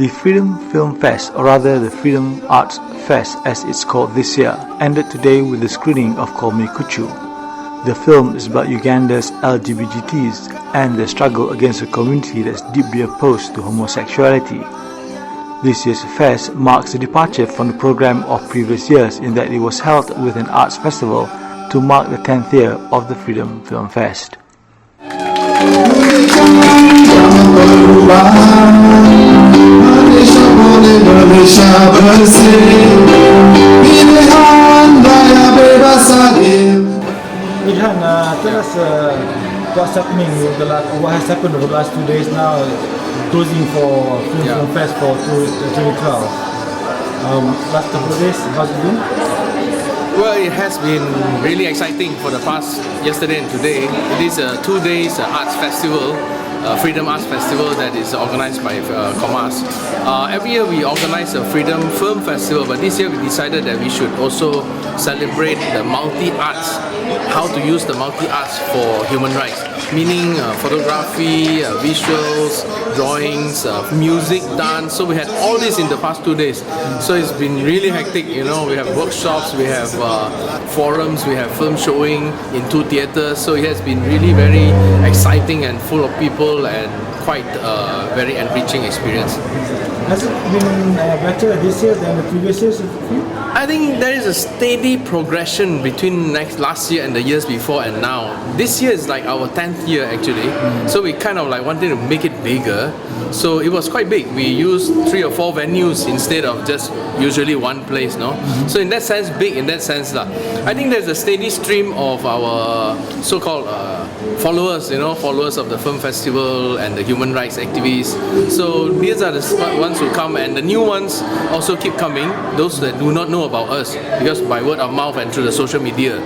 The Freedom Film Fest, or rather the Freedom Arts Fest as it's called this year, ended today with the screening of Call Me Kuchu. The film is about Uganda's LGBTs and their struggle against a community that's deeply opposed to homosexuality. This year's fest marks a departure from the program of previous years in that it was held with an arts festival to mark the 10th year of the Freedom Film Fest. Ilhan, tell us what's happening what has happened over the last 2 days now, closing for Film Fest for 2012. Last couple of days, how's it been? Well, it has been really exciting for the past yesterday and today. It is a 2 days arts festival, Freedom Arts Festival that is organized by Commerce. Every year we organize a Freedom Film Festival, but this year we decided that we should also celebrate the multi-arts, how to use the multi-arts for human rights, meaning photography, visuals, drawings, music, dance. So we had all this in the past 2 days. So it's been really hectic, you know. We have workshops, we have forums, we have film showing in 2 theaters. So it has been really very exciting and full of people and quite a very enriching experience. Has it been better this year than the previous years? I think there is a steady progression between last year and the years before and now. This year is like our 10th year actually, so we kind of like wanted to make it bigger. So it was quite big. We used 3 or 4 venues instead of just usually one place, no? So in that sense, big in that sense lah. I think there's a steady stream of our so-called followers, you know, followers of the film festival and the human rights activists. So these are the ones who come, and the new ones also keep coming, those that do not know about us, because by word of mouth and through the social media.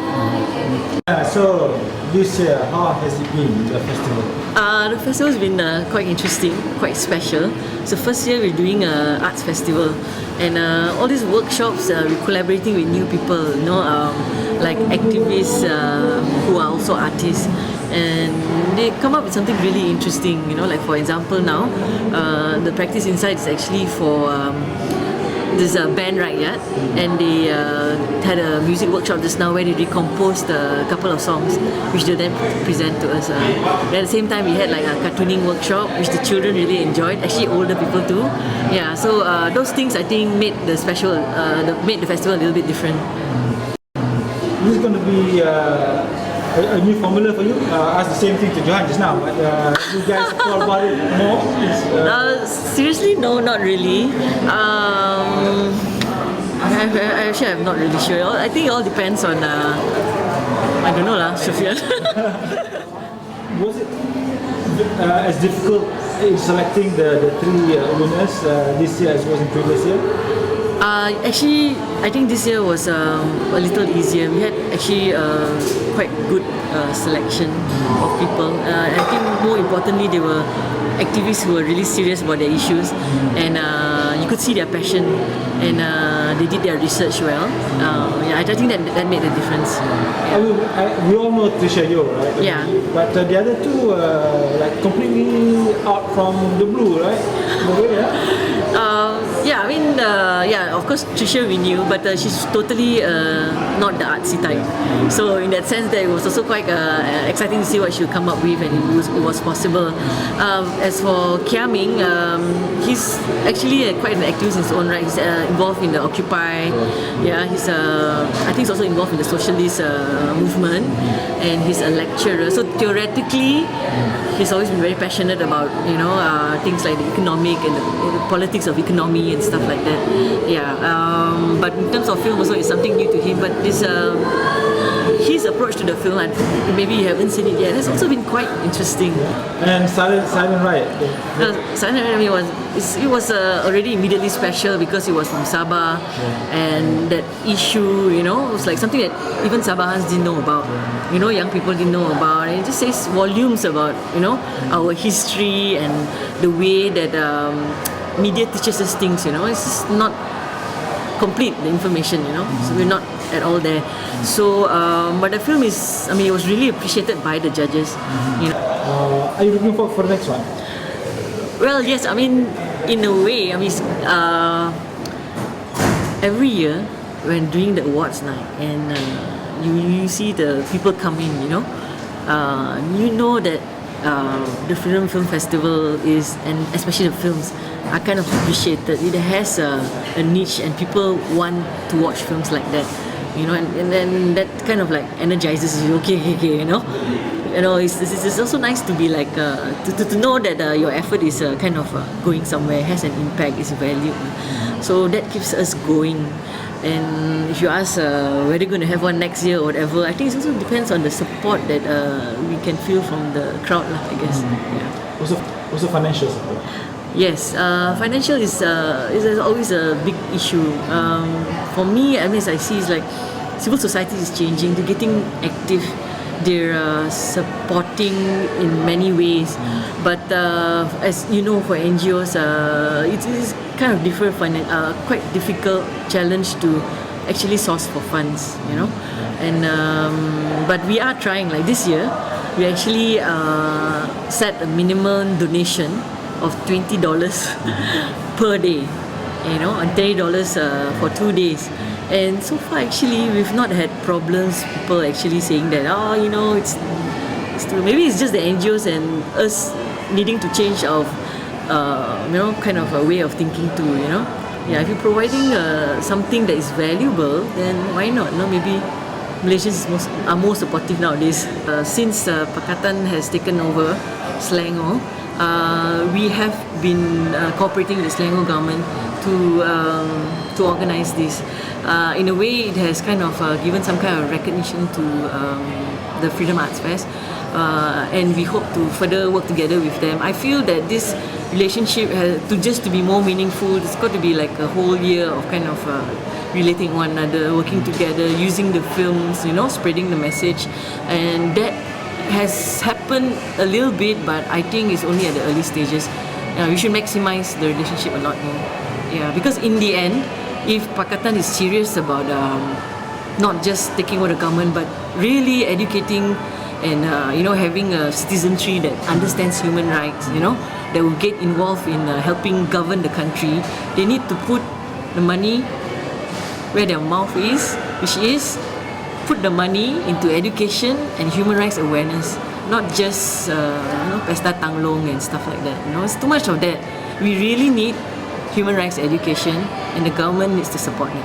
So this year, how has it been, the festival? The festival has been quite interesting, quite special. So first year we're doing an arts festival, and all these workshops we're collaborating with new people, you know, like activists who are also artists, and they come up with something really interesting, you know, like for example now the practice inside is actually for this Band Rakyat, and they had a music workshop just now where they recomposed a couple of songs which they then present to us. At the same time we had like a cartooning workshop which the children really enjoyed, actually older people too. Yeah, so those things I think made the made the festival a little bit different. This is going to be a new formula for you. Ask the same thing to Johan just now, but you guys thought about it more? Seriously, no, not really. Actually, I'm not really sure. I think it all depends on, I don't know lah, Shufiyan. Was it as difficult in selecting the 3 winners this year as was in previous year? Actually, I think this year was a little easier. We had actually quite good selection of people. I think more importantly, they were activists who were really serious about their issues, and you could see their passion, and they did their research well. I think that made a difference. We all know Trisha Yo, right? Yeah. But the other 2 like completely out from the blue, right? Yeah, I mean, of course Trisha we knew, but she's totally not the artsy type. So in that sense, that it was also quite exciting to see what she would come up with, and it was possible. As for Kiaming, he's actually quite an activist in his own right. He's involved in the Occupy. Yeah, I think he's also involved in the socialist movement, and he's a lecturer. So theoretically, he's always been very passionate about, you know, things like the economic and the politics of economy and stuff like that. Yeah, but in terms of film also, it's something new to him. But this his approach to the film, and maybe you haven't seen it yet, has also been quite interesting. And Silent Riot. Silent Riot was already immediately special because it was from Sabah, and that issue, you know, was like something that even Sabahans didn't know about. You know, young people didn't know about. And it just says volumes about, you know, our history and the way that media teaches us things. You know, it's just not complete, the information, you know, so we're not at all there. So but the film is, I mean, it was really appreciated by the judges. You know. Are you looking forward for the next one? Well, yes, I mean, in a way, I mean, every year when doing the awards night, and you see the people come in, you know that the Film Festival is, and especially the films, are kind of appreciated. It has a niche, and people want to watch films like that, and then that kind of like energizes you. Okay, it's also nice to be like to know that your effort is kind of going somewhere, has an impact, is valued. So that keeps us going. And if you ask whether we're going to have one next year or whatever, I think it also depends on the support that we can feel from the crowd, I guess. Yeah. Also financial support. Yes, financial is always a big issue. For me, I mean, as I see, it's like civil society is changing, they're getting active, they're supporting in many ways. But as you know, for NGOs, it is kind of different, quite difficult challenge to actually source for funds, And but we are trying. Like this year, we actually set a minimum donation of $20 per day, and $30 for 2 days. And so far, actually, we've not had problems. People actually saying that, it's maybe it's just the NGOs and us needing to change our, kind of a way of thinking too. Yeah, if you're providing something that is valuable, then why not? Maybe Malaysians are more supportive nowadays. Since Pakatan has taken over Selangor, we have been cooperating with the Selangor government to organize this. In a way, it has kind of given some kind of recognition to the Freedom Arts Fest, and we hope to further work together with them. I feel that this relationship to be more meaningful, it's got to be like a whole year of kind of relating one another, working together, using the films, spreading the message, and that has happened a little bit, but I think it's only at the early stages. We should maximize the relationship a lot more. Yeah, because in the end, if Pakatan is serious about not just taking over the government, but really educating and having a citizenry that understands human rights, that will get involved in helping govern the country, they need to put the money where their mouth is, which is put the money into education and human rights awareness, not just Pesta Tanglong and stuff like that. It's too much of that. We really need human rights education, and the government needs to support it.